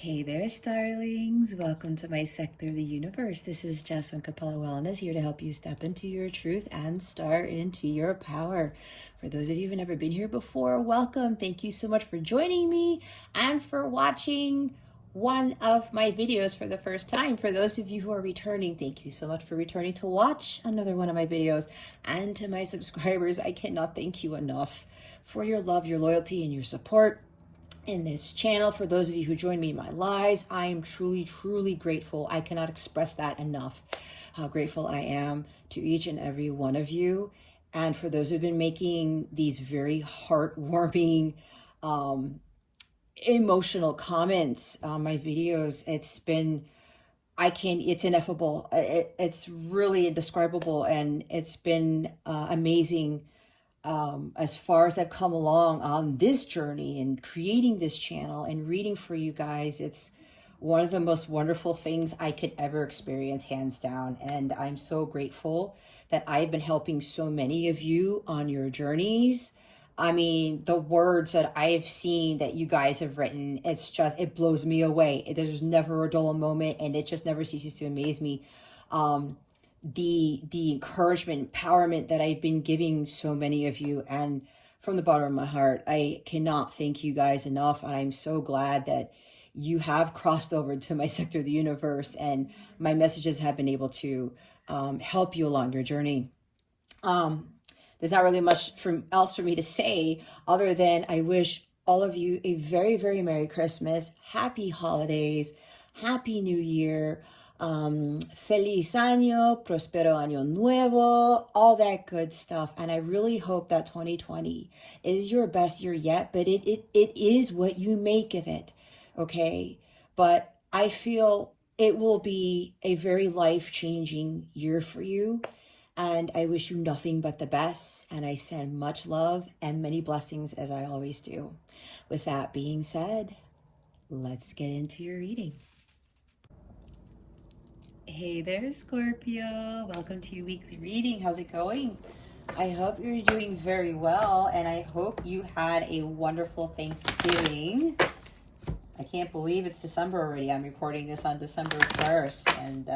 Hey there, starlings. Welcome to my sector of the universe. This is Jasmine Capella Wellness, here to help you step into your truth and star into your power. For those of you who've never been here before, welcome. Thank you so much for joining me and for watching one of my videos for the first time. For those of you who are returning, thank you so much for returning to watch another one of my videos. And to my subscribers, I cannot thank you enough for your love, your loyalty, and your support in this channel. For those of you who join me in my lives, I am truly grateful. I cannot express that enough, how grateful I am to each and every one of you. And for those who've been making these very heartwarming, emotional comments on my videos, it's ineffable. It's really indescribable, and it's been amazing. As far as I've come along on this journey and creating this channel and reading for you guys, it's one of the most wonderful things I could ever experience, hands down. And I'm so grateful that I've been helping so many of you on your journeys. I mean, the words that I've seen that you guys have written, it blows me away. There's never a dull moment, and it just never ceases to amaze me. The encouragement, empowerment that I've been giving so many of you, and from the bottom of my heart, I cannot thank you guys enough. And I'm so glad that you have crossed over to my sector of the universe, and my messages have been able to help you along your journey. There's not really much else for me to say other than I wish all of you a very Merry Christmas, Happy Holidays, Happy New Year. Feliz año, prospero año nuevo, all that good stuff. And I really hope that 2020 is your best year yet, but it is what you make of it, okay? But I feel it will be a very life-changing year for you, and I wish you nothing but the best, and I send much love and many blessings, as I always do. With that being said, let's get into your reading. Hey there, Scorpio. Welcome to your weekly reading. How's it going? I hope you're doing very well, and I hope you had a wonderful Thanksgiving. I can't believe it's December already. I'm recording this on December 1st, and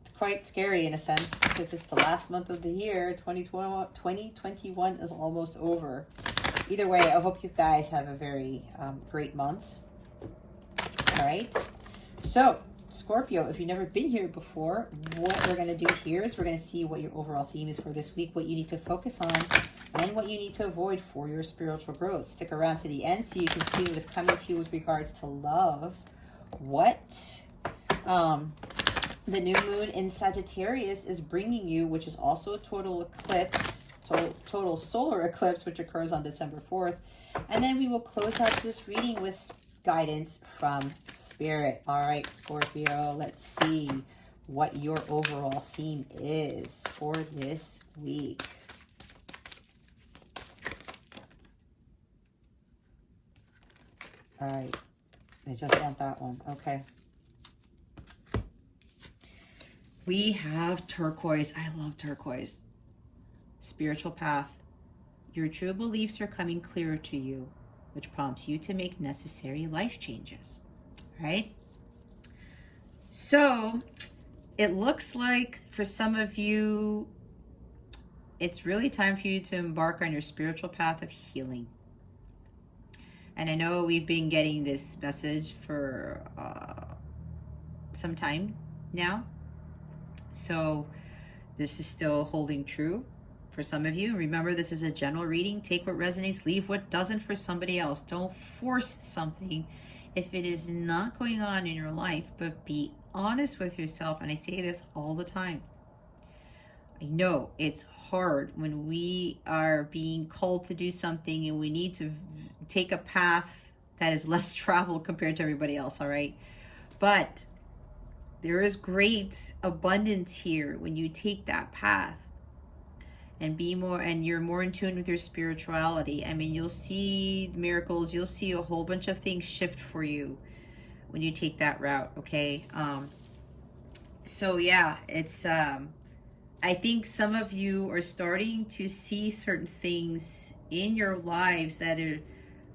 it's quite scary in a sense because it's the last month of the year. 2021 is almost over. Either way, I hope you guys have a very great month. All right. So, Scorpio, if you've never been here before, what we're going to do here is we're going to see what your overall theme is for this week, what you need to focus on, and what you need to avoid for your spiritual growth. Stick around to the end so you can see what is coming to you with regards to love. What the new moon in Sagittarius is bringing you, which is also a total eclipse, total solar eclipse, which occurs on December 4th. And then we will close out this reading with guidance from Spirit. All right, Scorpio, let's see what your overall theme is for this week. All right, I just want that one. Okay. We have turquoise. I love turquoise. Spiritual path. Your true beliefs are coming clearer to you, which prompts you to make necessary life changes, right? So it looks like for some of you, it's really time for you to embark on your spiritual path of healing. And I know we've been getting this message for some time now. So this is still holding true for some of you. Remember, this is a general reading. Take what resonates, leave what doesn't for somebody else. Don't force something if it is not going on in your life, but be honest with yourself. And I say this all the time. I know it's hard when we are being called to do something and we need to take a path that is less traveled compared to everybody else, all right? But there is great abundance here when you take that path and you're more in tune with your spirituality. I mean, you'll see miracles, you'll see a whole bunch of things shift for you when you take that route, okay? So yeah, it's I think some of you are starting to see certain things in your lives that are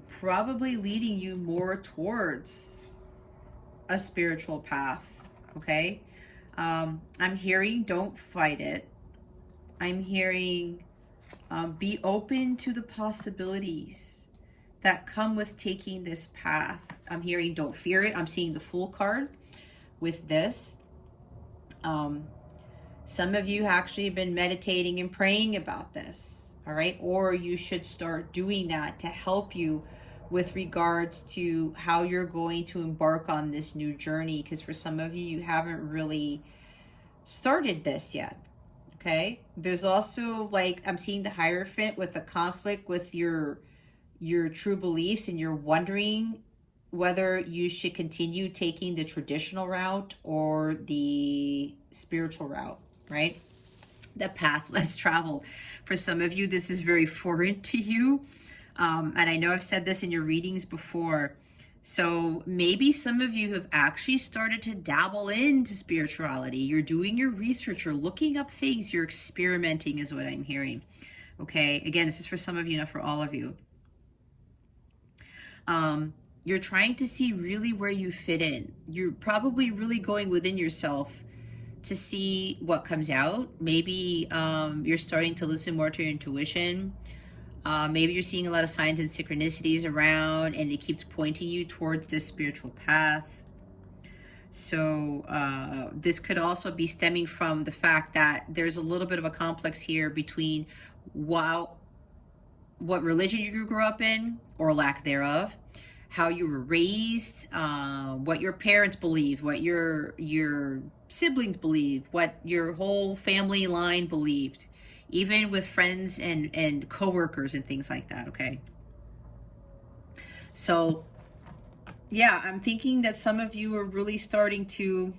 probably leading you more towards a spiritual path, okay? I'm hearing don't fight it. I'm hearing be open to the possibilities that come with taking this path. I'm hearing don't fear it. I'm seeing the Fool card with this. Some of you actually have been meditating and praying about this, all right? Or you should start doing that to help you with regards to how you're going to embark on this new journey. Because for some of you, you haven't really started this yet, okay? There's also, like, I'm seeing the Hierophant with a conflict with your true beliefs, and you're wondering whether you should continue taking the traditional route or the spiritual route, right? The path less traveled. For some of you, this is very foreign to you. And I know I've said this in your readings before. So maybe some of you have actually started to dabble into spirituality. You're doing your research, you're looking up things, you're experimenting is what I'm hearing. Okay, again, this is for some of you, not for all of you. You're trying to see really where you fit in. You're probably really going within yourself to see what comes out. Maybe you're starting to listen more to your intuition. Maybe you're seeing a lot of signs and synchronicities around, and it keeps pointing you towards this spiritual path. So this could also be stemming from the fact that there's a little bit of a complex here between what religion you grew up in, or lack thereof, how you were raised, what your parents believed, what your siblings believed, what your whole family line believed, even with friends and coworkers and things like that, okay? So, yeah, I'm thinking that some of you are really starting to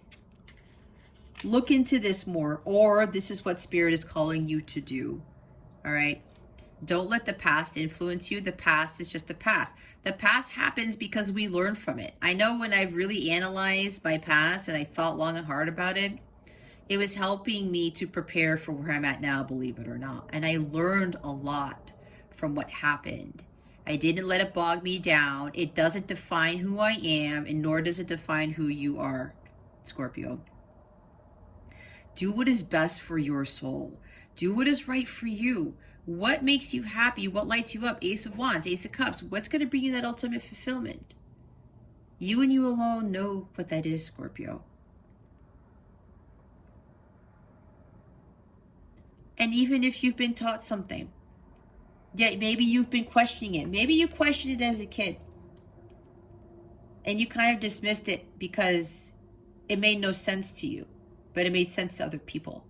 look into this more, or this is what Spirit is calling you to do, all right? Don't let the past influence you. The past is just the past. The past happens because we learn from it. I know when I've really analyzed my past and I thought long and hard about it, it was helping me to prepare for where I'm at now, believe it or not. And I learned a lot from what happened. I didn't let it bog me down. It doesn't define who I am, and nor does it define who you are, Scorpio. Do what is best for your soul. Do what is right for you. What makes you happy? What lights you up? Ace of Wands, Ace of Cups. What's going to bring you that ultimate fulfillment? You and you alone know what that is, Scorpio. And even if you've been taught something, yet maybe you've been questioning it. Maybe you questioned it as a kid, and you kind of dismissed it because it made no sense to you, but it made sense to other people.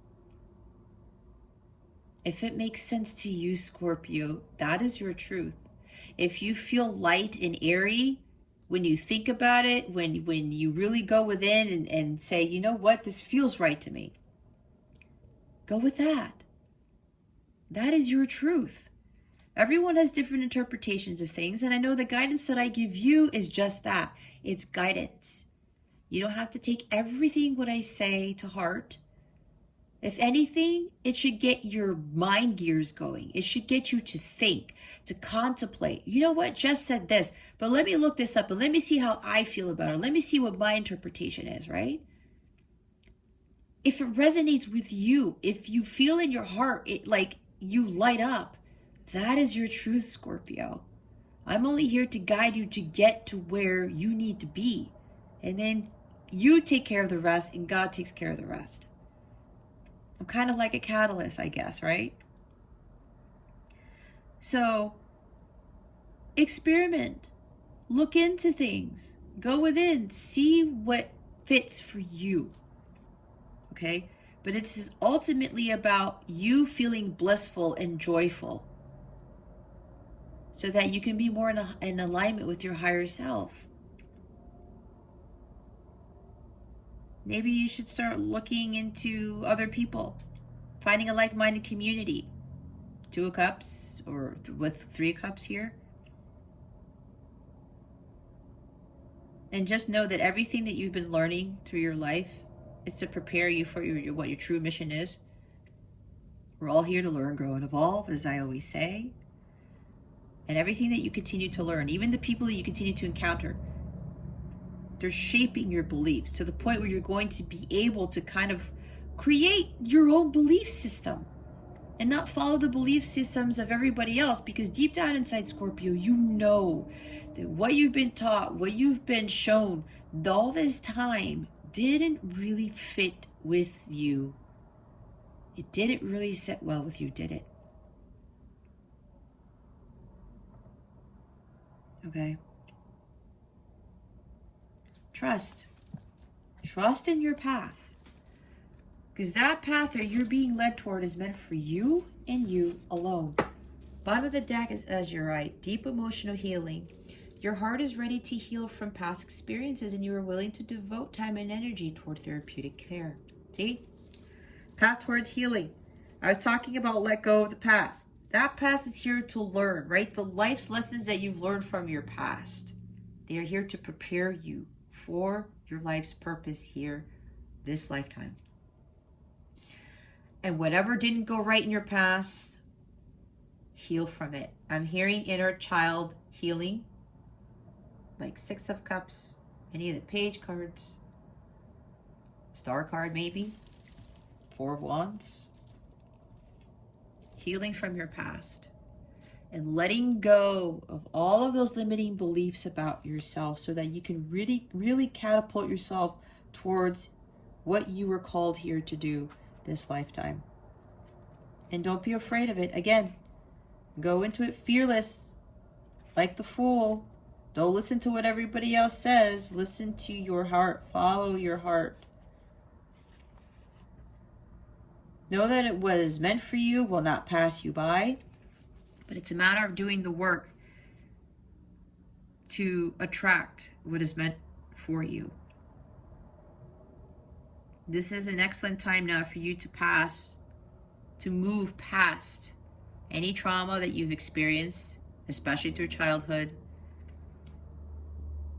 If it makes sense to you, Scorpio, that is your truth. If you feel light and airy when you think about it, when you really go within and say, you know what, this feels right to me, go with that. That is your truth. Everyone has different interpretations of things, and I know the guidance that I give you is just that. It's guidance. You don't have to take everything what I say to heart. If anything, it should get your mind gears going. It should get you to think, to contemplate. You know what? Jess said this, but let me look this up and let me see how I feel about it. Let me see what my interpretation is, right? If it resonates with you, if you feel in your heart, it like you light up, that is your truth, Scorpio. I'm only here to guide you to get to where you need to be. And then you take care of the rest, and God takes care of the rest. I'm kind of like a catalyst, I guess, right? So, experiment. Look into things. Go within. See what fits for you. Okay? But it's ultimately about you feeling blissful and joyful, so that you can be more in alignment with your higher self. Maybe you should start looking into other people, finding a like-minded community. 2 of Cups, or with 3 Cups here. And just know that everything that you've been learning through your life is to prepare you for what your true mission is. We're all here to learn, grow, and evolve, as I always say. and everything that you continue to learn, even the people that you continue to encounter, they're shaping your beliefs to the point where you're going to be able to kind of create your own belief system and not follow the belief systems of everybody else. Because deep down inside, Scorpio, you know that what you've been taught, what you've been shown all this time didn't really fit with you. It didn't really sit well with you, did it? Okay. Trust. Trust in your path. Because that path that you're being led toward is meant for you and you alone. Bottom of the deck is Azurite, deep emotional healing. Your heart is ready to heal from past experiences, and you are willing to devote time and energy toward therapeutic care. See? Path towards healing. I was talking about let go of the past. That past is here to learn, right? The life's lessons that you've learned from your past. They are here to prepare you for your life's purpose here, this lifetime. And whatever didn't go right in your past, heal from it. I'm hearing inner child healing, like 6 of Cups, any of the Page cards, Star card maybe, 4 of Wands. Healing from your past and letting go of all of those limiting beliefs about yourself so that you can really, really catapult yourself towards what you were called here to do this lifetime. And don't be afraid of it. Again, go into it fearless, like the Fool. Don't listen to what everybody else says. Listen to your heart. Follow your heart. Know that it was meant for you will not pass you by, but it's a matter of doing the work to attract what is meant for you. This is an excellent time now for you to move past any trauma that you've experienced, especially through childhood,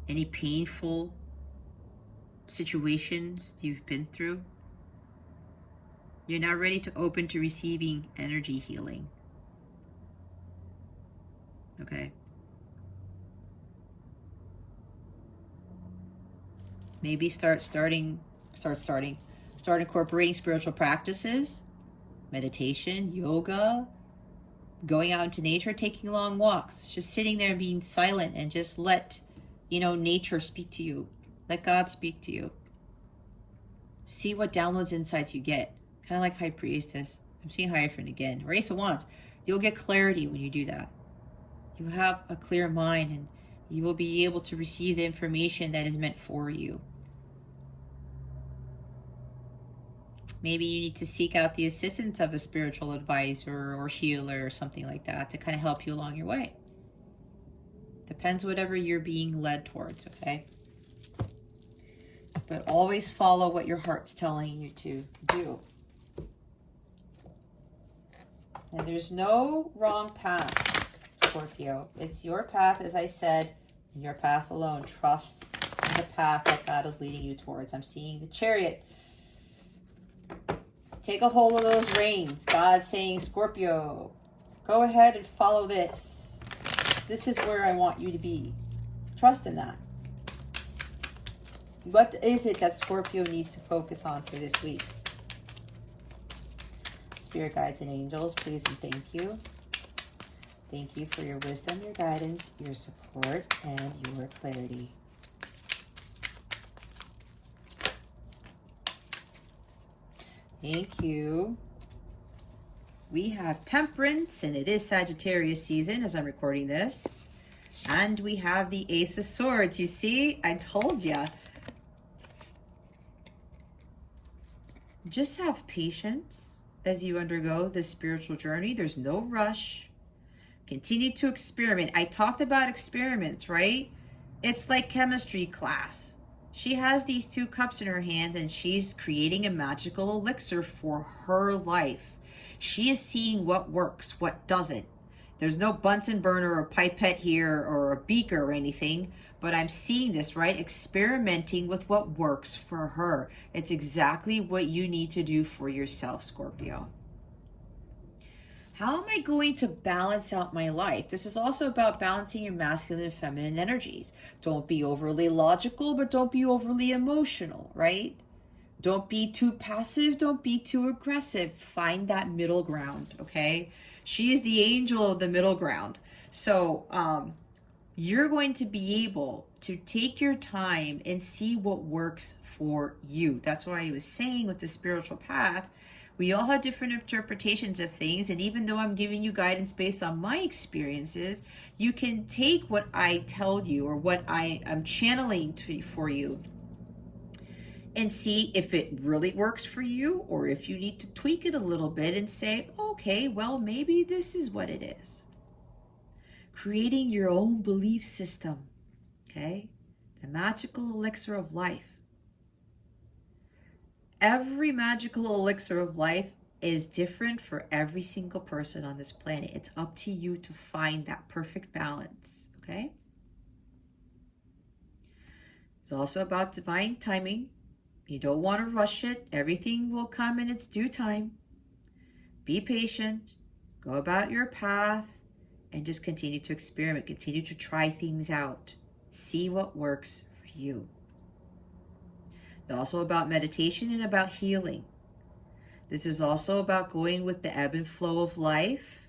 any painful situations you've been through. You're now ready to open to receiving energy healing. Okay. Maybe start incorporating spiritual practices, meditation, yoga, going out into nature, taking long walks, just sitting there and being silent and just let, nature speak to you. Let God speak to you. See what downloads, insights you get. Kind of like High Priestess. I'm seeing Hierophant again. Or Ace of Wands. You'll get clarity when you do that. You have a clear mind and you will be able to receive the information that is meant for you. Maybe you need to seek out the assistance of a spiritual advisor or healer or something like that to kind of help you along your way. Depends whatever you're being led towards, okay? But always follow what your heart's telling you to do. And there's no wrong path, Scorpio. It's your path, as I said, your path alone. Trust in the path that God is leading you towards. I'm seeing the Chariot. Take a hold of those reins. God's saying, Scorpio, go ahead and follow this. This is where I want you to be. Trust in that. What is it that Scorpio needs to focus on for this week? Spirit guides and angels, please and thank you. Thank you for your wisdom, your guidance, your support, and your clarity. Thank you. We have Temperance, and it is Sagittarius season as I'm recording this. And we have the Ace of Swords. You see, I told you. Just have patience as you undergo this spiritual journey. There's no rush. Continue to experiment. I talked about experiments, right? It's like chemistry class. She has these 2 cups in her hand and she's creating a magical elixir for her life. She is seeing what works, what doesn't. There's no Bunsen burner or pipette here or a beaker or anything, but I'm seeing this, right? Experimenting with what works for her. It's exactly what you need to do for yourself, Scorpio. How am I going to balance out my life? This is also about balancing your masculine and feminine energies. Don't be overly logical, but don't be overly emotional, right? Don't be too passive. Don't be too aggressive. Find that middle ground, okay? She is the angel of the middle ground. So you're going to be able to take your time and see what works for you. That's why I was saying with the spiritual path, we all have different interpretations of things. And even though I'm giving you guidance based on my experiences, you can take what I tell you or what I am channeling for you and see if it really works for you, or if you need to tweak it a little bit and say, okay, well, maybe this is what it is. Creating your own belief system, okay? The magical elixir of life. Every magical elixir of life is different for every single person on this planet. It's up to you to find that perfect balance, okay? It's also about divine timing. You don't want to rush it. Everything will come in its due time. Be patient. Go about your path and just continue to experiment. Continue to try things out. See what works for you. It's also about meditation and about healing. This is also about going with the ebb and flow of life.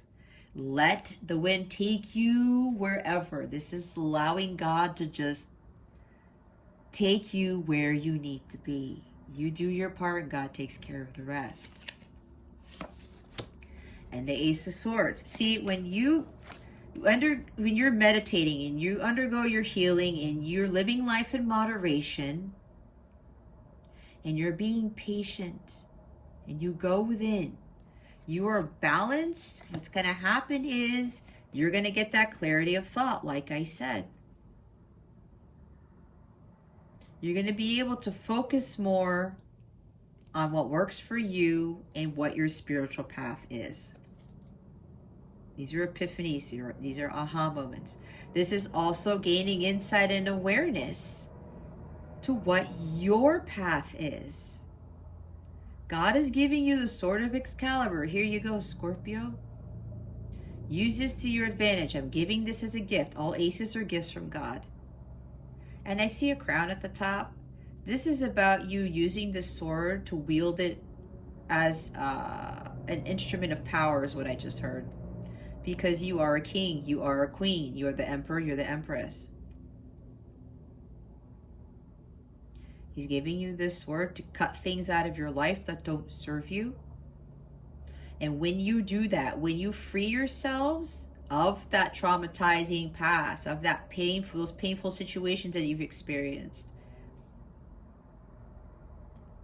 Let the wind take you wherever. This is allowing God to just take you where you need to be. You do your part, God takes care of the rest. And the Ace of Swords. See, when you're meditating and you undergo your healing and you're living life in moderation and you're being patient and you go within, you are balanced. What's going to happen is you're going to get that clarity of thought, like I said. You're going to be able to focus more on what works for you and what your spiritual path is. These are epiphanies. These are aha moments. This is also gaining insight and awareness to what your path is. God is giving you the sword of Excalibur. Here you go, Scorpio. Use this to your advantage. I'm giving this as a gift. All aces are gifts from God. And I see a crown at the top. This is about you using the sword to wield it as an instrument of power, is what I just heard. Because you are a king, you are a queen, you are the emperor, you're the empress. He's giving you this sword to cut things out of your life that don't serve you. And when you do that, when you free yourselves of that traumatizing past, of that those painful situations that you've experienced,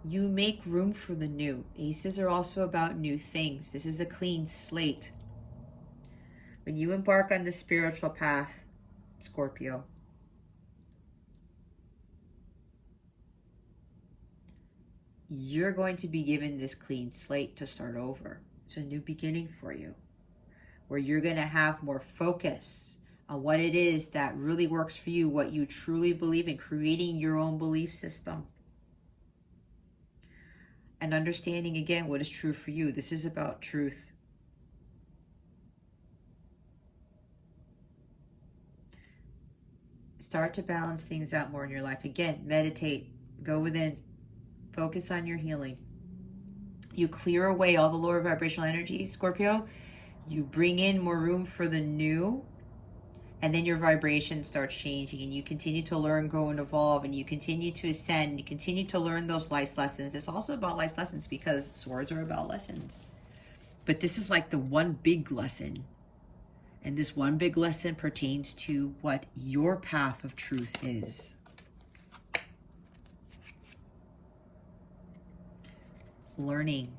you make room for the new. Aces are also about new things. This is a clean slate. When you embark on the spiritual path, Scorpio, you're going to be given this clean slate to start over. It's a new beginning for you, where you're going to have more focus on what it is that really works for you, what you truly believe in, creating your own belief system. And understanding, again, what is true for you. This is about truth. Start to balance things out more in your life. Again, meditate, go within, focus on your healing. You clear away all the lower vibrational energies, Scorpio. You bring in more room for the new, and then your vibration starts changing, and you continue to learn, grow, and evolve, and you continue to ascend. You continue to learn those life lessons. It's also about life lessons because swords are about lessons. But this is like the one big lesson. And this one big lesson pertains to what your path of truth is. Learning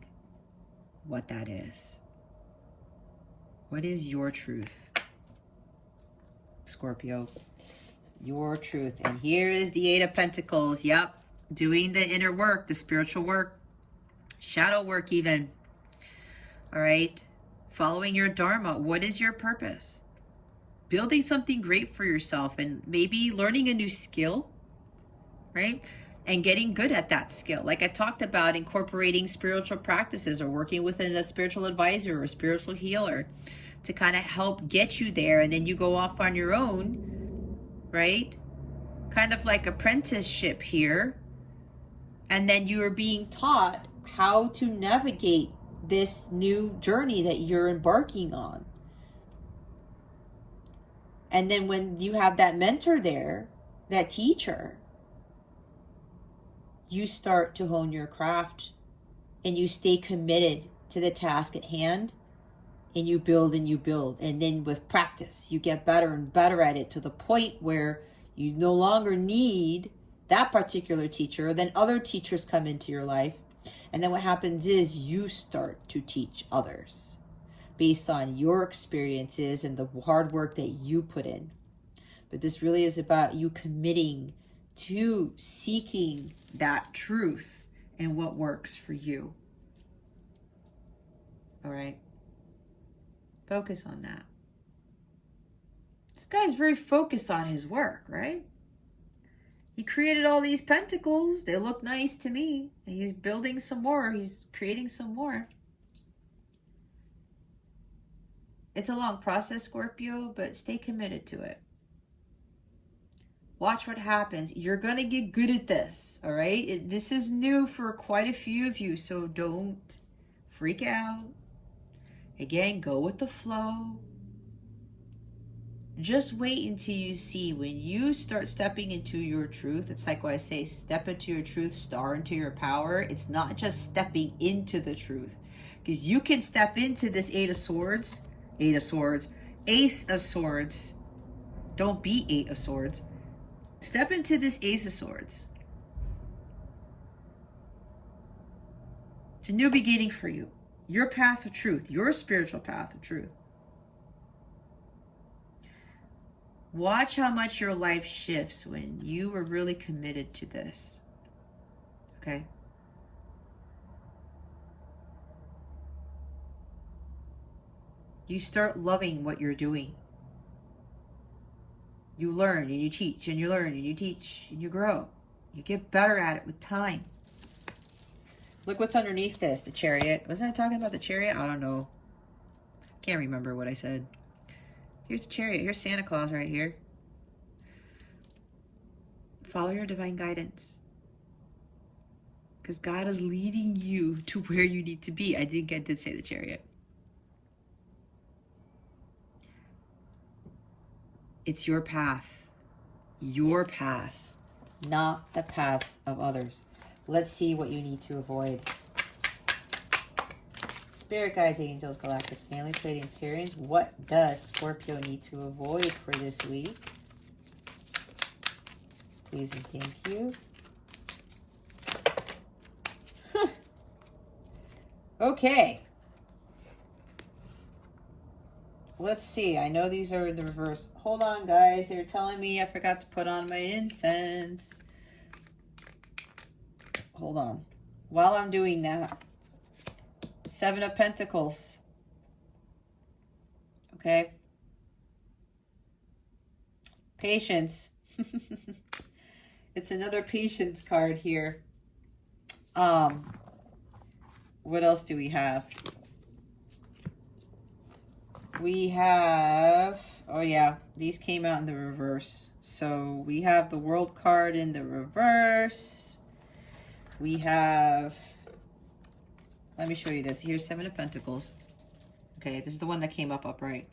what that is. What is your truth, Scorpio? Your truth. And here is the Eight of Pentacles. Yep. Doing the inner work, the spiritual work, shadow work even. All right. Following your dharma. What is your purpose? Building something great for yourself and maybe learning a new skill, right? and getting good at that skill. Like I talked about, incorporating spiritual practices or working with a spiritual advisor or a spiritual healer to kind of help get you there. And then you go off on your own, right? Kind of like apprenticeship here. And then you are being taught how to navigate this new journey that you're embarking on. And then when you have that mentor there, that teacher, you start to hone your craft and you stay committed to the task at hand, and you build and you build. And then with practice, you get better and better at it to the point where you no longer need that particular teacher. Then other teachers come into your life. And then what happens is you start to teach others based on your experiences and the hard work that you put in. But this really is about you committing to seeking that truth and what works for you. All right? Focus on that. This guy's very focused on his work, right? He created all these pentacles. They look nice to me. And he's building some more. He's creating some more. It's a long process, Scorpio, but stay committed to it. Watch what happens. You're going to get good at this, all right? This is new for quite a few of you, so don't freak out. Again, go with the flow. Just wait until you see when you start stepping into your truth. It's like what I say, step into your truth, star into your power. It's not just stepping into the truth. Because you can step into this Ace of Swords. Don't be Eight of Swords. Step into this Ace of Swords. It's a new beginning for you. Your path of truth, your spiritual path of truth. Watch how much your life shifts when you are really committed to this. Okay? You start loving what you're doing. You learn and you teach and you learn and you teach and you grow. You get better at it with time. Look what's underneath this, the Chariot. Wasn't I talking about the Chariot? I don't know. Can't remember what I said. Here's the Chariot. Here's Santa Claus right here. Follow your divine guidance. Because God is leading you to where you need to be. I think I did say the Chariot. It's your path, not the paths of others. Let's see what you need to avoid. Spirit guides, angels, galactic family, Pleiadian Sirians. What does Scorpio need to avoid for this week? Please and thank you. Okay. Let's see. I know these are the reverse. Hold on, guys. They're telling me I forgot to put on my incense. Hold on. While I'm doing that, Seven of Pentacles. Okay. Patience. It's another patience card here. What else do we have? We have, oh yeah, these came out in the reverse. So we have the World card in the reverse. We have, let me show you this. Here's Seven of Pentacles. Okay, this is the one that came up upright.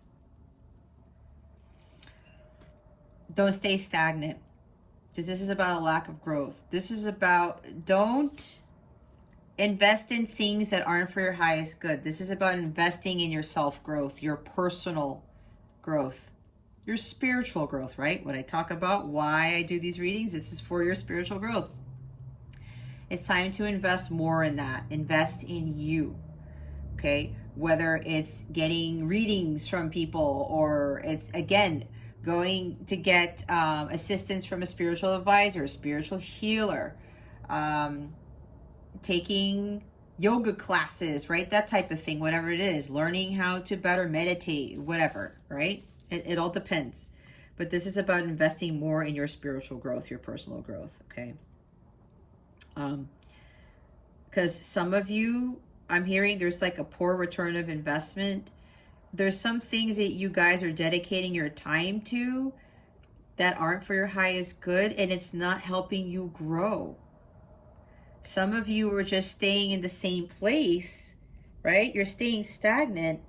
Don't stay stagnant, because this is about a lack of growth. This is about, don't invest in things that aren't for your highest good. This is about investing in your self-growth, your personal growth, your spiritual growth, right? When I talk about why I do these readings, this is for your spiritual growth. It's time to invest more in that. Invest in you, okay? Whether it's getting readings from people or it's, again, going to get assistance from a spiritual advisor, a spiritual healer, taking yoga classes, right? That type of thing, whatever it is. Learning how to better meditate, whatever, right? It all depends. But this is about investing more in your spiritual growth, your personal growth, okay? Because some of you, I'm hearing there's like a poor return of investment. There's some things that you guys are dedicating your time to that aren't for your highest good, and it's not helping you grow. Some of you are just staying in the same place, right? You're staying stagnant,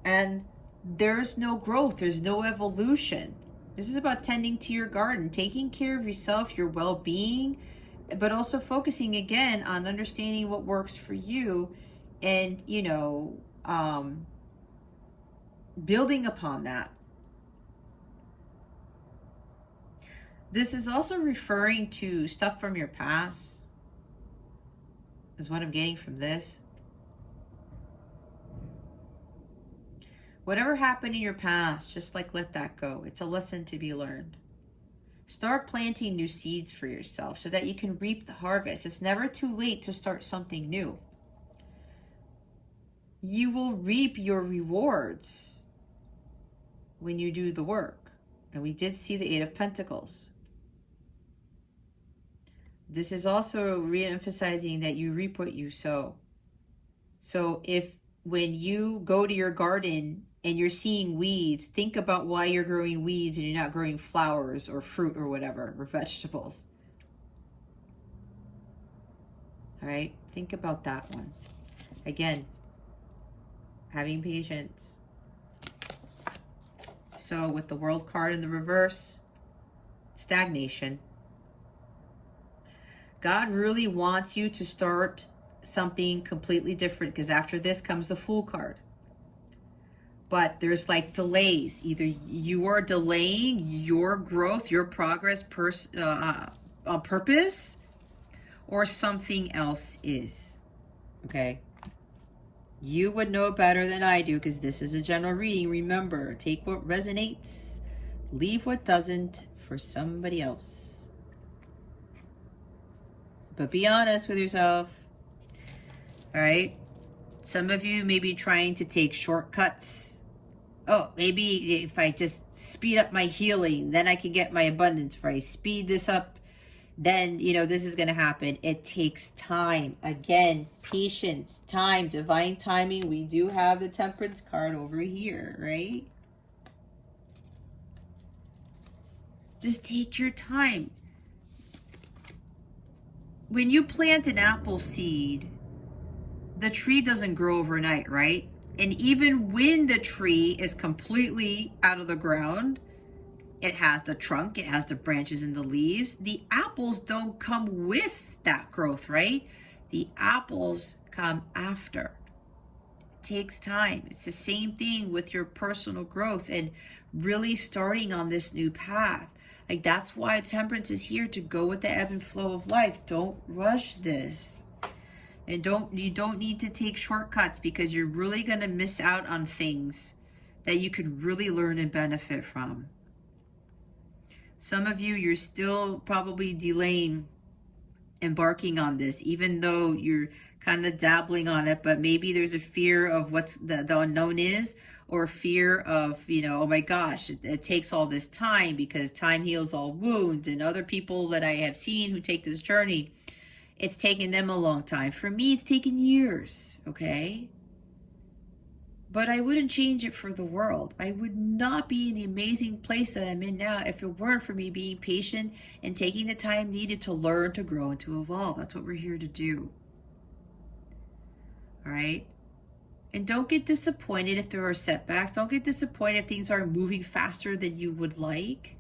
and there's no growth, there's no evolution. This is about tending to your garden, taking care of yourself, your well-being, but also focusing again on understanding what works for you, and building upon that. This is also referring to stuff from your past, is what I'm getting from this. Whatever happened in your past, just like let that go. It's a lesson to be learned. Start planting new seeds for yourself so that you can reap the harvest. It's never too late to start something new. You will reap your rewards when you do the work. And we did see the Eight of Pentacles. This is also re-emphasizing that you reap what you sow. So if when you go to your garden and you're seeing weeds, think about why you're growing weeds and you're not growing flowers or fruit or whatever, or vegetables. All right, think about that one. Again, having patience. So with the World card in the reverse, stagnation. God really wants you to start something completely different, because after this comes the Fool card. But there's like delays. Either you are delaying your growth, your progress on purpose, or something else is. Okay? You would know better than I do, because this is a general reading. Remember, take what resonates, leave what doesn't for somebody else. But be honest with yourself. All right? Some of you may be trying to take shortcuts. Oh, maybe if I just speed up my healing, then I can get my abundance. If I speed this up, then, this is going to happen. It takes time. Again, patience, time, divine timing. We do have the Temperance card over here, right? Just take your time. When you plant an apple seed, the tree doesn't grow overnight, right? And even when the tree is completely out of the ground, it has the trunk, it has the branches and the leaves. The apples don't come with that growth, right? The apples come after. It takes time. It's the same thing with your personal growth and really starting on this new path. Like, that's why Temperance is here, to go with the ebb and flow of life. Don't rush this. And you don't need to take shortcuts, because you're really going to miss out on things that you could really learn and benefit from. Some of you, you're still probably delaying embarking on this, even though you're kind of dabbling on it, but maybe there's a fear of what's the unknown is, or fear of, oh my gosh, it takes all this time, because time heals all wounds. And other people that I have seen who take this journey, it's taken them a long time. For me, it's taken years, okay? But I wouldn't change it for the world. I would not be in the amazing place that I'm in now if it weren't for me being patient and taking the time needed to learn, to grow, and to evolve. That's what we're here to do. All right? And don't get disappointed if there are setbacks. Don't get disappointed if things aren't moving faster than you would like.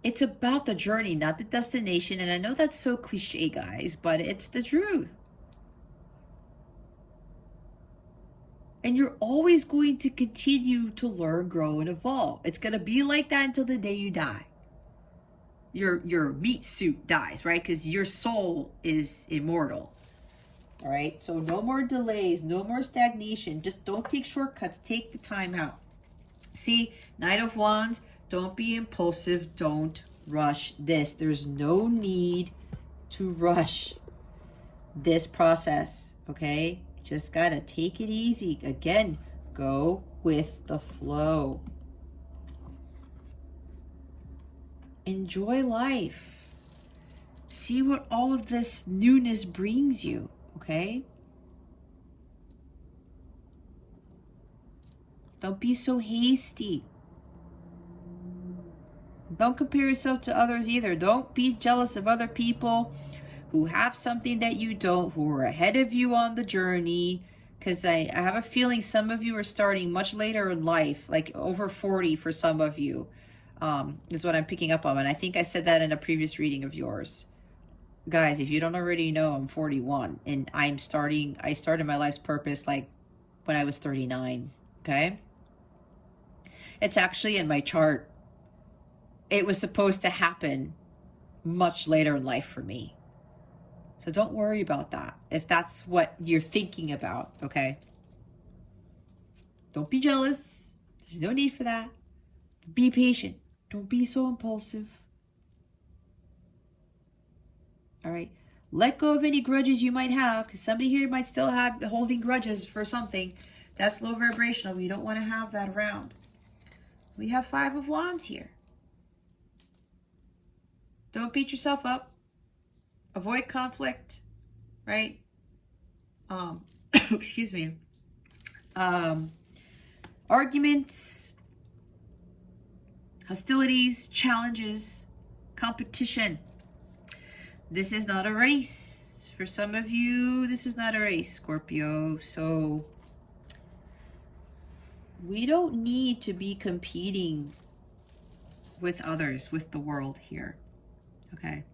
It's about the journey, not the destination. And I know that's so cliche, guys, but it's the truth. And you're always going to continue to learn, grow, and evolve. It's going to be like that until the day you die. Your meat suit dies, right? Because your soul is immortal. All right? So no more delays, no more stagnation. Just don't take shortcuts. Take the time out. See, Knight of Wands, don't be impulsive. Don't rush this. There's no need to rush this process, okay? Just gotta take it easy. Again, go with the flow. Enjoy life. See what all of this newness brings you, okay? Don't be so hasty. Don't compare yourself to others either. Don't be jealous of other people who have something that you don't, who are ahead of you on the journey. Because I have a feeling some of you are starting much later in life, like over 40 for some of you, is what I'm picking up on. And I think I said that in a previous reading of yours. Guys, if you don't already know, I'm 41 and I started my life's purpose like when I was 39, okay? It's actually in my chart. It was supposed to happen much later in life for me. So don't worry about that if that's what you're thinking about, okay? Don't be jealous. There's no need for that. Be patient. Don't be so impulsive. All right? Let go of any grudges you might have, because somebody here might still have holding grudges for something. That's low vibrational. We don't want to have that around. We have 5 of Wands here. Don't beat yourself up. Avoid conflict, right? Excuse me. Arguments, hostilities, challenges, competition. This is not a race. For some of you, this is not a race, Scorpio. So we don't need to be competing with others, with the world here, okay?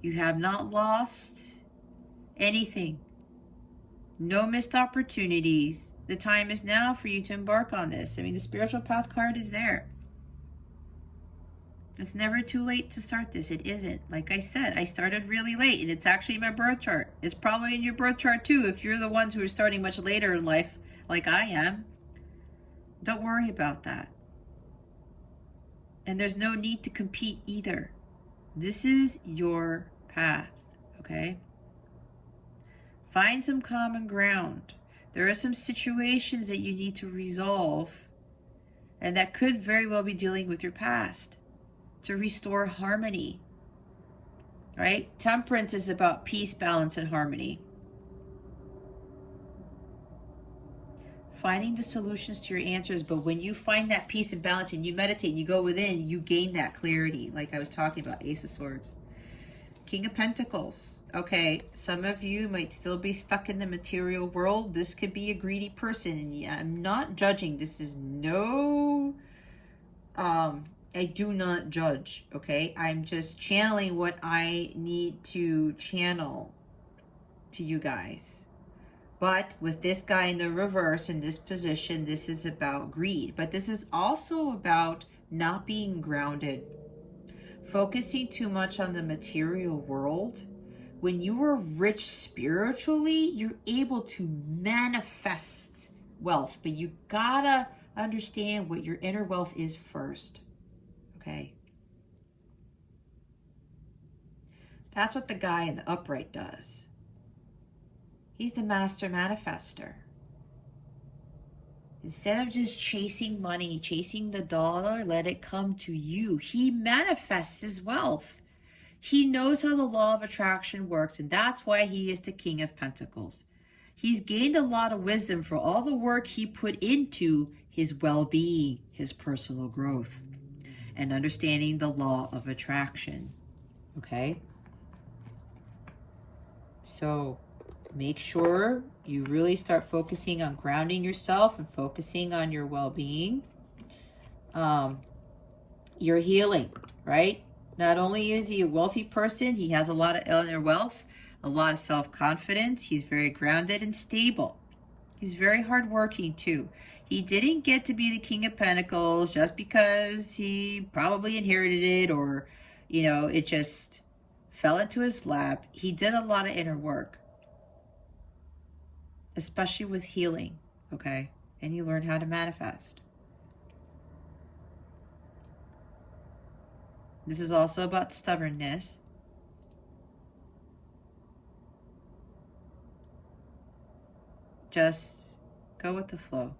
You have not lost anything. No missed opportunities. The time is now for you to embark on this. I mean, the spiritual path card is there. It's never too late to start this. It isn't. Like I said, I started really late, and it's actually my birth chart. It's probably in your birth chart too if you're the ones who are starting much later in life like I am. Don't worry about that. And there's no need to compete either. This is your path, okay? Find some common ground. There are some situations that you need to resolve, and that could very well be dealing with your past to restore harmony, right? Temperance is about peace, balance, and harmony. Finding the solutions to your answers, but when you find that peace and balance and you meditate and you go within, you gain that clarity, like I was talking about, Ace of Swords. King of Pentacles. Okay, some of you might still be stuck in the material world. This could be a greedy person, and yeah, I'm not judging. This is no... I do not judge, okay? I'm just channeling what I need to channel to you guys. But with this guy in the reverse in this position, this is about greed. But this is also about not being grounded. Focusing too much on the material world. When you are rich spiritually, you're able to manifest wealth. But you gotta understand what your inner wealth is first. Okay? That's what the guy in the upright does. He's the master manifester. Instead of just chasing money, chasing the dollar, let it come to you. He manifests his wealth. He knows how the law of attraction works, and that's why he is the King of Pentacles. He's gained a lot of wisdom for all the work he put into his well-being, his personal growth, and understanding the law of attraction. Okay? So make sure you really start focusing on grounding yourself and focusing on your well-being. Your healing, right? Not only is he a wealthy person, he has a lot of inner wealth, a lot of self-confidence. He's very grounded and stable. He's very hardworking too. He didn't get to be the King of Pentacles just because he probably inherited it, or, you know, it just fell into his lap. He did a lot of inner work, especially with healing, okay? And you learn how to manifest. This is also about stubbornness. Just go with the flow.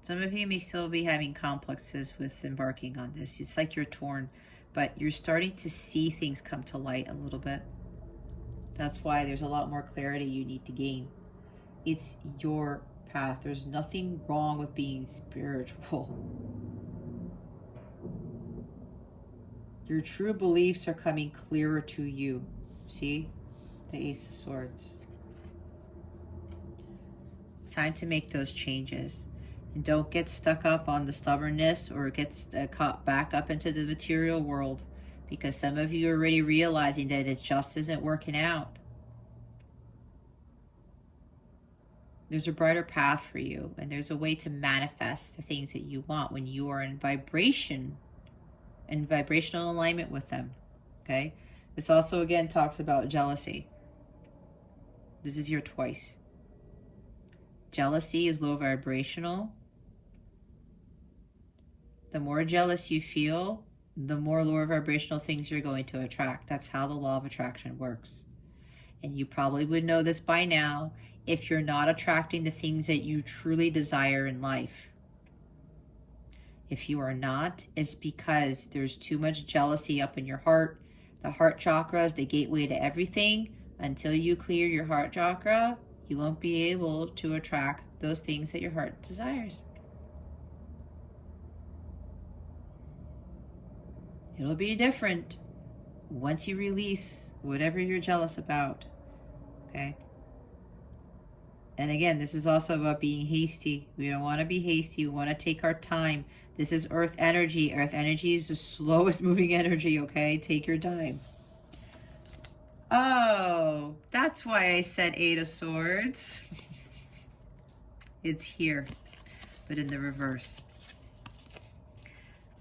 Some of you may still be having complexes with embarking on this. It's like you're torn, but you're starting to see things come to light a little bit. That's why there's a lot more clarity you need to gain. It's your path. There's nothing wrong with being spiritual. Your true beliefs are coming clearer to you. See? The Ace of Swords. It's time to make those changes. And don't get stuck up on the stubbornness or get caught back up into the material world, because some of you are already realizing that it just isn't working out. There's a brighter path for you, and there's a way to manifest the things that you want when you are in vibration, in vibrational alignment with them. Okay? This also again talks about jealousy. This is here twice. Jealousy is low vibrational. The more jealous you feel, the more lower vibrational things you're going to attract. That's how the law of attraction works. And you probably would know this by now if you're not attracting the things that you truly desire in life. If you are not, it's because there's too much jealousy up in your heart. The heart chakra is the gateway to everything. Until you clear your heart chakra, you won't be able to attract those things that your heart desires. It'll be different once you release whatever you're jealous about. Okay? And again, this is also about being hasty. We don't want to be hasty. We want to take our time. This is earth energy. Earth energy is the slowest moving energy, okay? Take your time. Oh, that's why I said 8 of Swords. It's here, but in the reverse.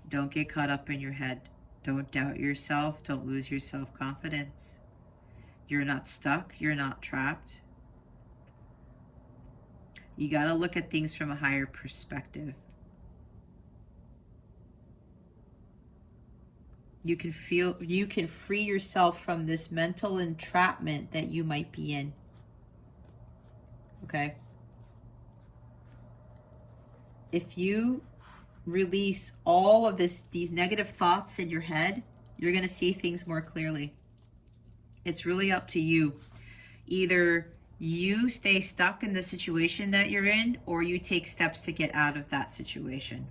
Don't get caught up in your head. Don't doubt yourself. Don't lose your self-confidence. You're not stuck. You're not trapped. You got to look at things from a higher perspective. You can free yourself from this mental entrapment that you might be in. Okay? If you release all of these negative thoughts in your head, you're going to see things more clearly. It's really up to you. Either you stay stuck in the situation that you're in, or you take steps to get out of that situation.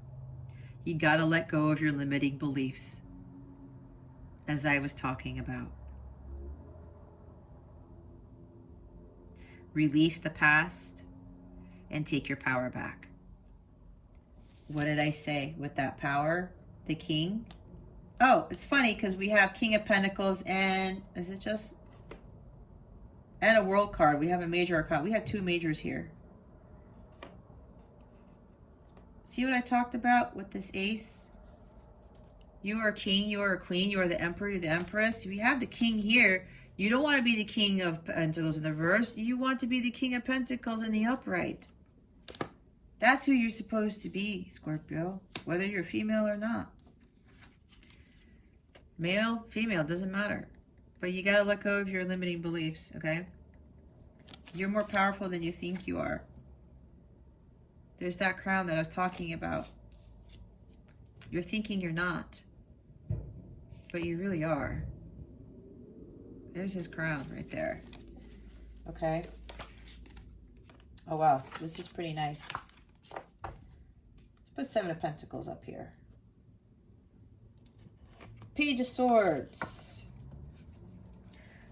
You got to let go of your limiting beliefs, as I was talking about. Release the past and take your power back. What did I say with that power? The King? Oh, it's funny because we have King of Pentacles and, is it just? And a World card. We have a major arcana. We have 2 majors here. See what I talked about with this Ace? You are a king, you are a queen, you are the emperor, you're the empress. We have the king here. You don't want to be the King of Pentacles in the reverse. You want to be the King of Pentacles in the upright. That's who you're supposed to be, Scorpio, whether you're female or not. Male, female, doesn't matter. But you got to let go of your limiting beliefs, okay? You're more powerful than you think you are. There's that crown that I was talking about. You're thinking you're not, but you really are. There's his crown right there. Okay. Oh, wow. This is pretty nice. Let's put 7 of Pentacles up here. Page of Swords.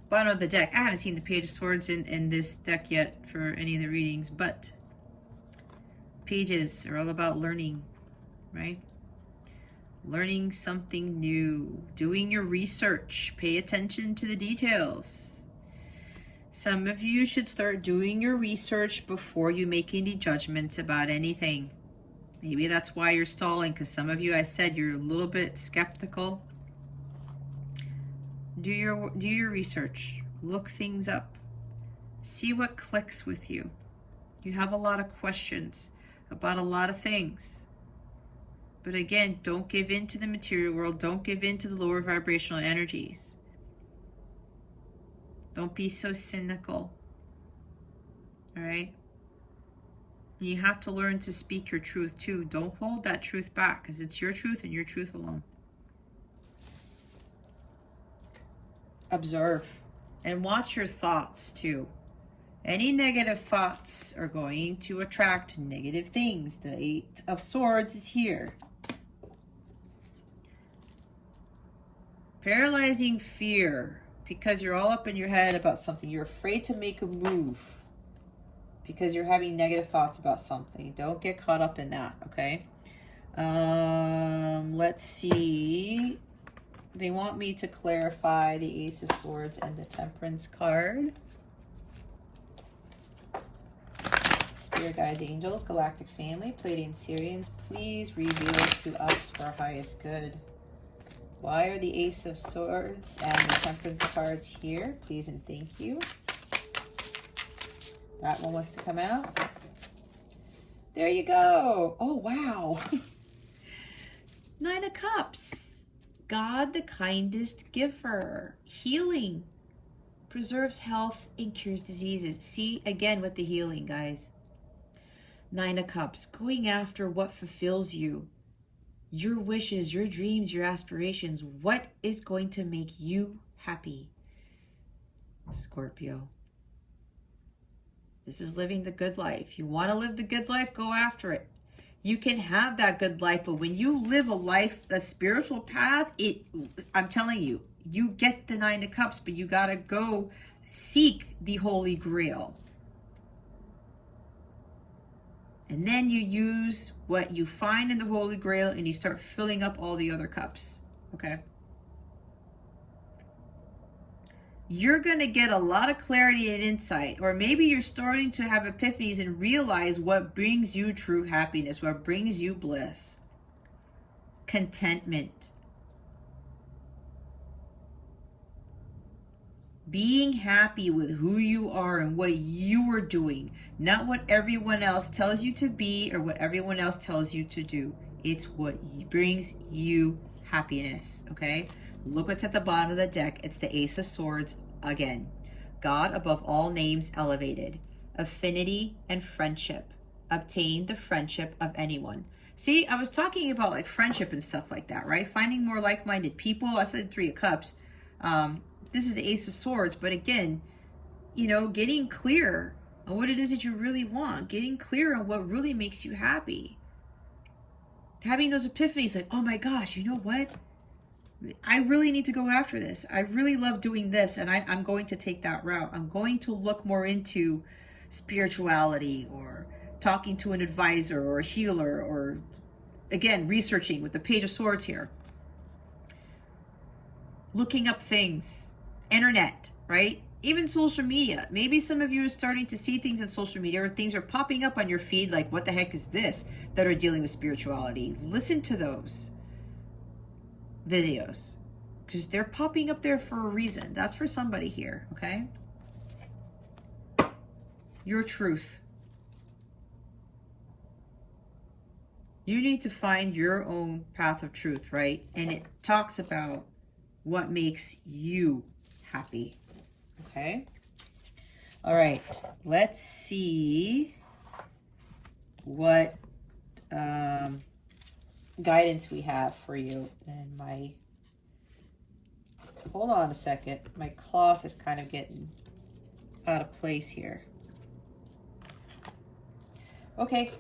Bottom of the deck. I haven't seen the Page of Swords in this deck yet for any of the readings, but pages are all about learning, right? Learning something new, doing your research, pay attention to the details. Some of you should start doing your research before you make any judgments about anything. Maybe that's why you're stalling, because some of you, I said, you're a little bit skeptical. Do your research, look things up, see what clicks with you. You have a lot of questions about a lot of things. But again, don't give in to the material world. Don't give in to the lower vibrational energies. Don't be so cynical. All right? You have to learn to speak your truth too. Don't hold that truth back, because it's your truth and your truth alone. Observe and watch your thoughts too. Any negative thoughts are going to attract negative things. The Eight of Swords is here. Paralyzing fear, because you're all up in your head about something. You're afraid to make a move because you're having negative thoughts about something. Don't get caught up in that, okay? Let's see. They want me to clarify the Ace of Swords and the Temperance card. Spirit guides, angels, galactic family, Pleiadian Syrians, please reveal to us for our highest good. Why are the Ace of Swords and the Temperance cards here? Please and thank you. That one wants to come out. There you go. Oh, wow. Nine of Cups. God, the kindest giver. Healing. Preserves health and cures diseases. See, again with the healing, guys. Nine of Cups. Going after what fulfills you. Your wishes, your dreams, your aspirations. What is going to make you happy? Scorpio. This is living the good life. You want to live the good life? Go after it. You can have that good life, but when you live a life, a spiritual path, I'm telling you, you get the Nine of Cups, but you got to go seek the Holy Grail. And then you use what you find in the Holy Grail and you start filling up all the other cups, okay? You're going to get a lot of clarity and insight, or maybe you're starting to have epiphanies and realize what brings you true happiness, what brings you bliss. Contentment. Being happy with who you are and what you are doing, not what everyone else tells you to be or what everyone else tells you to do. It's what brings you happiness, okay? Look what's at the bottom of the deck. It's the Ace of Swords again. God above all names elevated. Affinity and friendship. Obtain the friendship of anyone. See, I was talking about like friendship and stuff like that, right? Finding more like-minded people. I said Three of Cups. This is the Ace of Swords, but again, you know, getting clear on what it is that you really want. Getting clear on what really makes you happy. Having those epiphanies like, oh my gosh, you know what? I really need to go after this. I really love doing this, and I'm going to take that route. I'm going to look more into spirituality or talking to an advisor or a healer or, again, researching with the Page of Swords here. Looking up things. Internet, right? Even social media. Maybe some of you are starting to see things on social media or things are popping up on your feed like, what the heck is this, that are dealing with spirituality. Listen to those videos because they're popping up there for a reason. That's for somebody here, okay? Your truth. You need to find your own path of truth, right? And it talks about what makes you happy, okay? All right, let's see what guidance we have for you. And hold on a second, my cloth is kind of getting out of place here. Okay.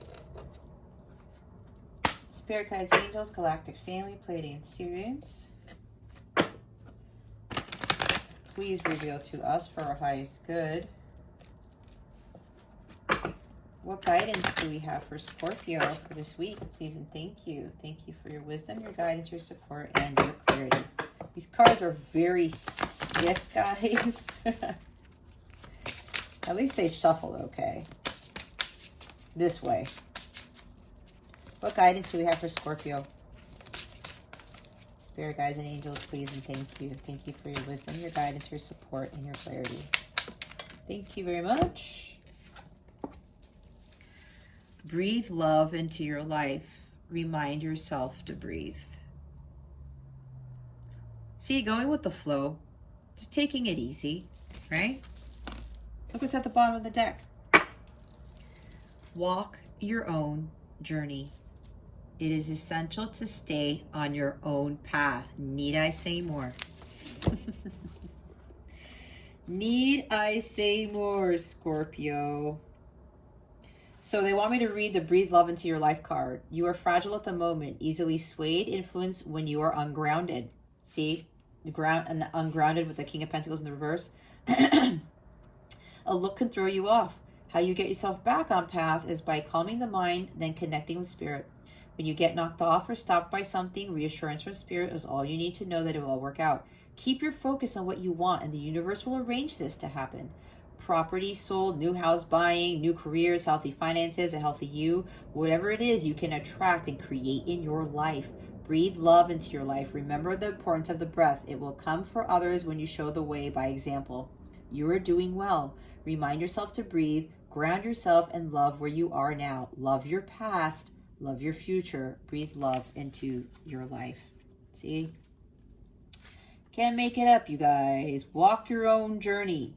Spirit guides, angels, galactic family, Pleiadian Syrians, please reveal to us for our highest good. What guidance do we have for Scorpio for this week? Please and thank you. Thank you for your wisdom, your guidance, your support, and your clarity. These cards are very stiff, guys. At least they shuffled okay. This way. What guidance do we have for Scorpio? Spirit guides and angels, please and thank you. Thank you for your wisdom, your guidance, your support, and your clarity. Thank you very much. Breathe love into your life. Remind yourself to breathe. See, going with the flow. Just taking it easy, right? Look what's at the bottom of the deck. Walk your own journey. It is essential to stay on your own path. Need I say more? Need I say more, Scorpio? So they want me to read the Breathe Love into Your Life card. You are fragile at the moment, easily swayed, influenced when you are ungrounded. See? The ground and ungrounded with the King of Pentacles in the reverse. A look can throw you off. How you get yourself back on path is by calming the mind, then connecting with spirit. When you get knocked off or stopped by something, reassurance from spirit is all you need to know that it will all work out. Keep your focus on what you want, and the universe will arrange this to happen. Property sold, new house buying, new careers, healthy finances, a healthy you, whatever it is you can attract and create in your life. Breathe love into your life. Remember the importance of the breath. It will come for others when you show the way by example. You are doing well. Remind yourself to breathe, ground yourself, and love where you are now. Love your past, love your future. Breathe love into your life. See? Can't make it up, you guys. Walk your own journey.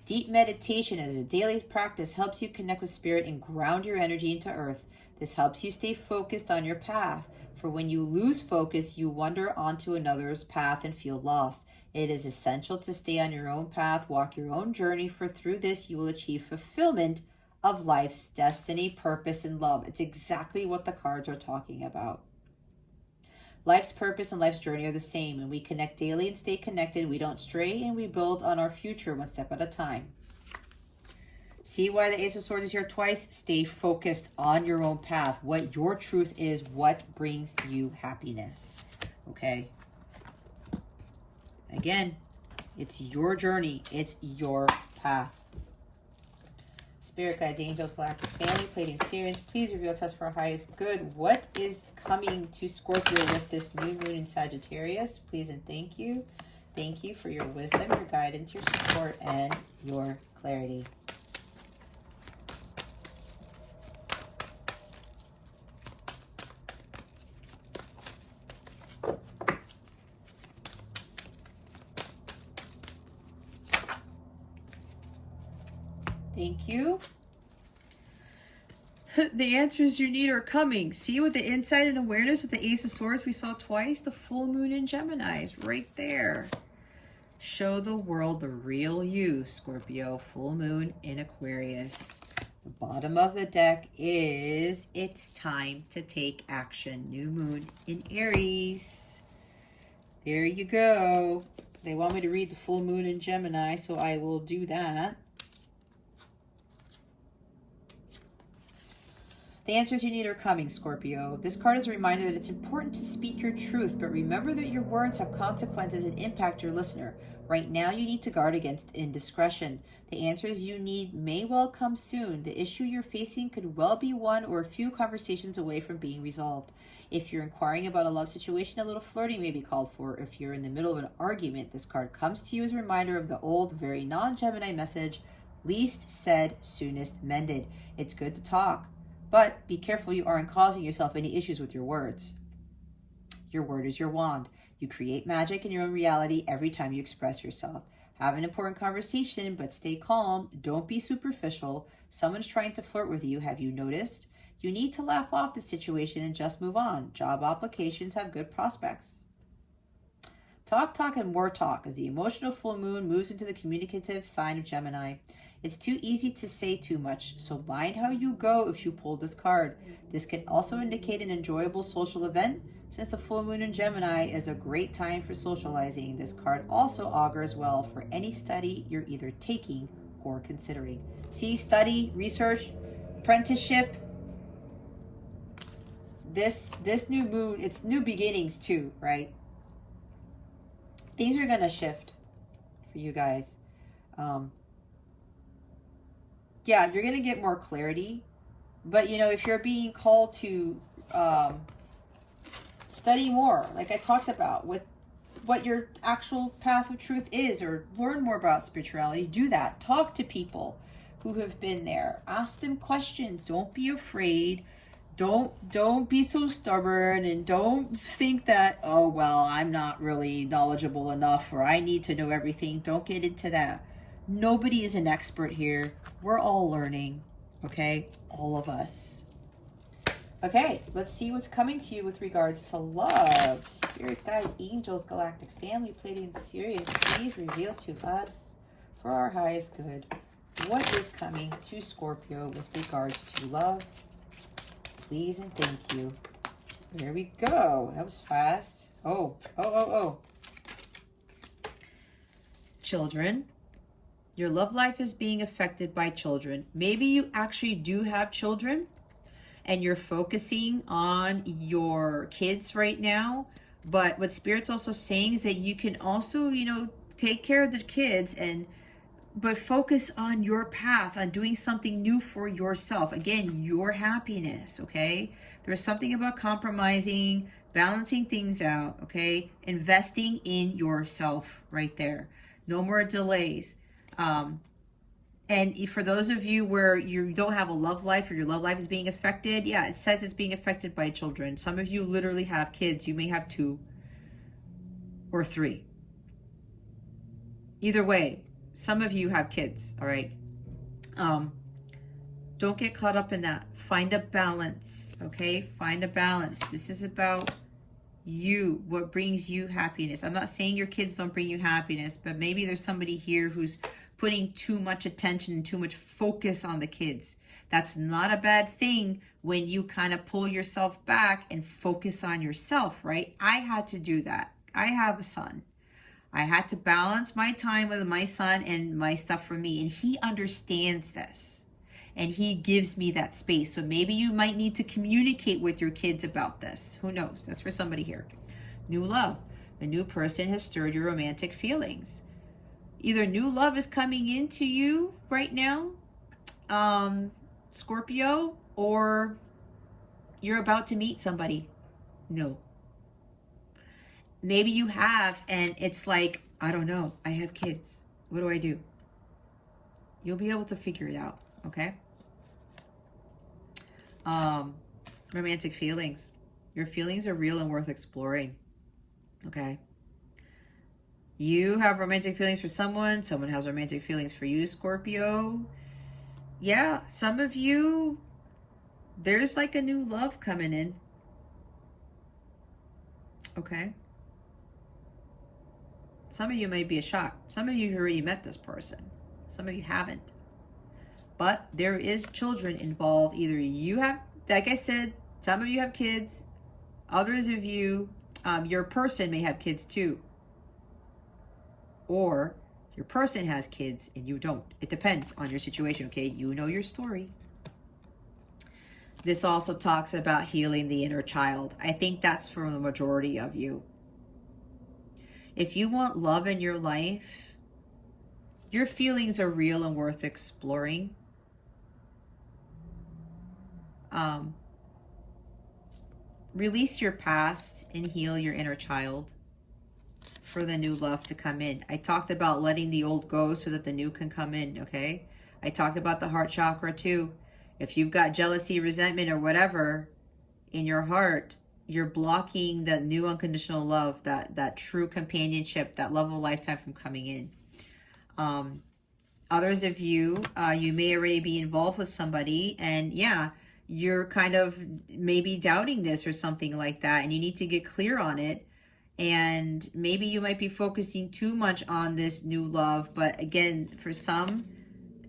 Deep meditation as a daily practice helps you connect with spirit and ground your energy into earth. This helps you stay focused on your path. For when you lose focus, you wander onto another's path and feel lost. It is essential to stay on your own path, walk your own journey, for through this you will achieve fulfillment of life's destiny, purpose, and love. It's exactly what the cards are talking about. Life's purpose and life's journey are the same, and we connect daily and stay connected. We don't stray, and we build on our future one step at a time. See why the Ace of Swords is here twice? Stay focused on your own path. What your truth is, what brings you happiness. Okay? Again, it's your journey. It's your path. Spirit guides, angels, galactic family, Pleiadian Sirians, please reveal to us for our highest good. What is coming to Scorpio with this new moon in Sagittarius? Please and thank you. Thank you for your wisdom, your guidance, your support, and your clarity. Thank you. The answers you need are coming. See, with the insight and awareness with the Ace of Swords we saw twice, the full moon in Gemini is right there. Show the world the real you, Scorpio. Full moon in Aquarius. The bottom of the deck is it's time to take action. New moon in Aries. There you go. They want me to read the full moon in Gemini, so I will do that. The answers you need are coming, Scorpio. This card is a reminder that it's important to speak your truth, but remember that your words have consequences and impact your listener. Right now, you need to guard against indiscretion. The answers you need may well come soon. The issue you're facing could well be one or a few conversations away from being resolved. If you're inquiring about a love situation, a little flirting may be called for. If you're in the middle of an argument, this card comes to you as a reminder of the old, very non-Gemini message, least said, soonest mended. It's good to talk, but be careful you aren't causing yourself any issues with your words. Your word is your wand. You create magic in your own reality every time you express yourself. Have an important conversation, but stay calm. Don't be superficial. Someone's trying to flirt with you. Have you noticed? You need to laugh off the situation and just move on. Job applications have good prospects. Talk, and more talk as the emotional full moon moves into the communicative sign of Gemini. It's too easy to say too much, so mind how you go if you pull this card. This can also indicate an enjoyable social event. Since the full moon in Gemini is a great time for socializing, this card also augurs well for any study you're either taking or considering. See, study, research, apprenticeship. This new moon, it's new beginnings too, right? Things are going to shift for you guys. Yeah, you're going to get more clarity. But, you know, if you're being called to study more, like I talked about, with what your actual path of truth is, or learn more about spirituality, do that. Talk to people who have been there. Ask them questions. Don't be afraid. Don't be so stubborn, and don't think that, oh, well, I'm not really knowledgeable enough, or I need to know everything. Don't get into that. Nobody is an expert here. We're all learning, okay? All of us. Okay, let's see what's coming to you with regards to love. Spirit guides, angels, galactic family, Pleiadian Sirius, please reveal to us for our highest good what is coming to Scorpio with regards to love. Please and thank you. There we go. That was fast. Oh. Children. Your love life is being affected by children. Maybe you actually do have children and you're focusing on your kids right now. But what Spirit's also saying is that you can also, you know, take care of the kids but focus on your path, on doing something new for yourself. Again, your happiness, okay? There's something about compromising, balancing things out, okay? Investing in yourself right there. No more delays. And for those of you where you don't have a love life or your love life is being affected, yeah, it says it's being affected by children. Some of you literally have kids. You may have 2 or 3. Either way, some of you have kids, all right? Don't get caught up in that. Find a balance, okay? Find a balance. This is about you, what brings you happiness. I'm not saying your kids don't bring you happiness, but maybe there's somebody here who's putting too much attention and too much focus on the kids. That's not a bad thing when you kind of pull yourself back and focus on yourself, right? I had to do that. I have a son. I had to balance my time with my son and my stuff for me, and he understands this. And he gives me that space. So maybe you might need to communicate with your kids about this. Who knows? That's for somebody here. New love. A new person has stirred your romantic feelings. Either new love is coming into you right now, Scorpio, or you're about to meet somebody. No. Maybe you have, and it's like, I don't know. I have kids. What do I do? You'll be able to figure it out. Okay. Romantic feelings. Your feelings are real and worth exploring. Okay. You have romantic feelings for someone. Someone has romantic feelings for you, Scorpio. Yeah, some of you, there's like a new love coming in. Okay. Some of you may be a shock. Some of you already met this person. Some of you haven't. But there is children involved. Either you have, like I said, some of you have kids. Others of you, your person may have kids too. Or your person has kids and you don't. It depends on your situation, okay? You know your story. This also talks about healing the inner child. I think that's for the majority of you. If you want love in your life, your feelings are real and worth exploring. Release your past and heal your inner child for the new love to come in. I talked about letting the old go so that the new can come in, okay? I talked about the heart chakra too. If you've got jealousy, resentment, or whatever in your heart, you're blocking that new unconditional love, that true companionship, that love of a lifetime from coming in. Others of you, you may already be involved with somebody, and yeah, you're kind of maybe doubting this or something like that, and you need to get clear on it. And maybe you might be focusing too much on this new love, but again, for some,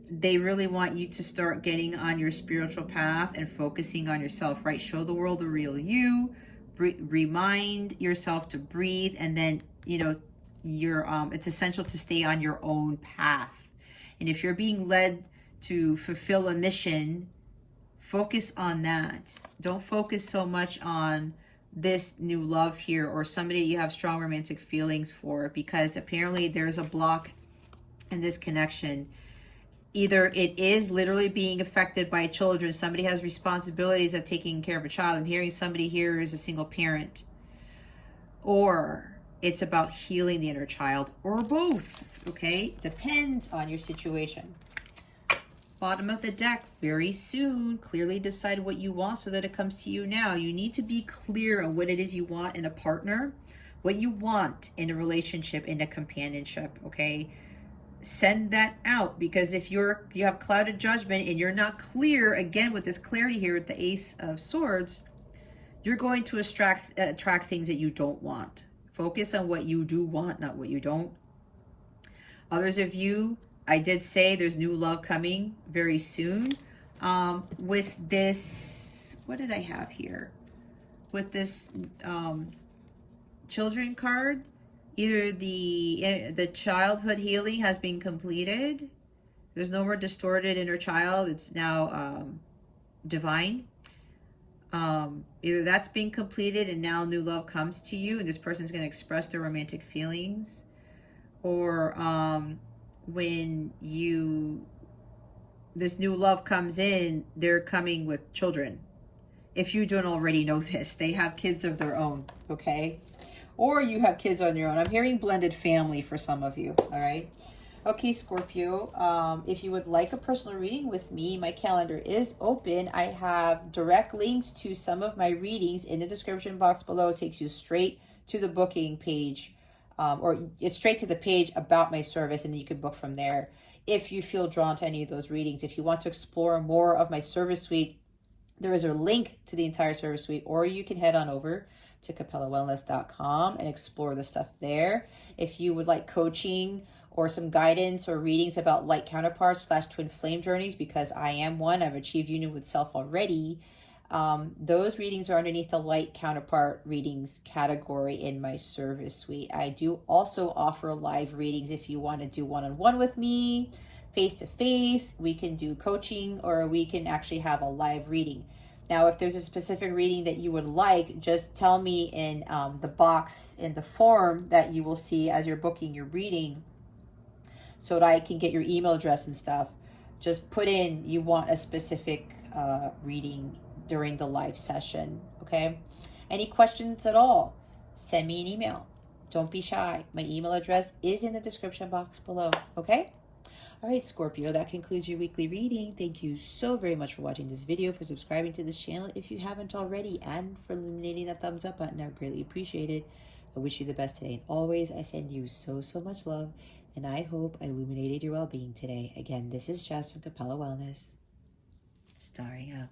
they really want you to start getting on your spiritual path and focusing on yourself, right? Show the world the real you, remind yourself to breathe, and then, you know, it's essential to stay on your own path. And if you're being led to fulfill a mission, focus on that. Don't focus so much on this new love here or somebody you have strong romantic feelings for, because apparently there's a block in this connection. Either it is literally being affected by children. Somebody has responsibilities of taking care of a child. I'm hearing somebody here is a single parent. Or it's about healing the inner child, or both, okay? Depends on your situation. Bottom of the deck, very soon, clearly decide what you want so that it comes to you now. You need to be clear on what it is you want in a partner, what you want in a relationship, in a companionship, okay? send that out, because if you have clouded judgment and you're not clear, again with this clarity here with the Ace of Swords, you're going to attract things that you don't want. Focus on what you do want, not what you don't. Others of you, I did say there's new love coming very soon. With this, what did I have here? With this children card, either the childhood healing has been completed. There's no more distorted inner child. It's now divine. Either that's being completed and now new love comes to you and this person's going to express their romantic feelings, or when this new love comes in, they're coming with children. If you don't already know this, they have kids of their own, okay? Or you have kids on your own. I'm hearing blended family for some of you, all right? Okay, Scorpio, if you would like a personal reading with me, my calendar is open. I have direct links to some of my readings in the description box below. It takes you straight to the booking page, or it's straight to the page about my service, and then you can book from there if you feel drawn to any of those readings. If you want to explore more of my service suite, there is a link to the entire service suite, or you can head on over to capellawellness.com and explore the stuff there. If you would like coaching or some guidance or readings about light counterparts / twin flame journeys, because I am one, I've achieved union with self already. Those readings are underneath the light counterpart readings category in my service suite. I do also offer live readings if you want to do one-on-one with me, face-to-face. We can do coaching, or we can actually have a live reading. Now, if there's a specific reading that you would like, just tell me in the box in the form that you will see as you're booking your reading, so that I can get your email address and stuff. Just put in you want a specific reading during the live session, okay? Any questions at all, send me an email. Don't be shy. My email address is in the description box below, okay? All right, Scorpio, that concludes your weekly reading. Thank you so very much for watching this video, for subscribing to this channel if you haven't already, and for illuminating that thumbs up button. I greatly appreciate it. I wish you the best today, and always I send you so much love, and I hope I illuminated your well-being today. Again, this is Jess from Capella Wellness, starring up.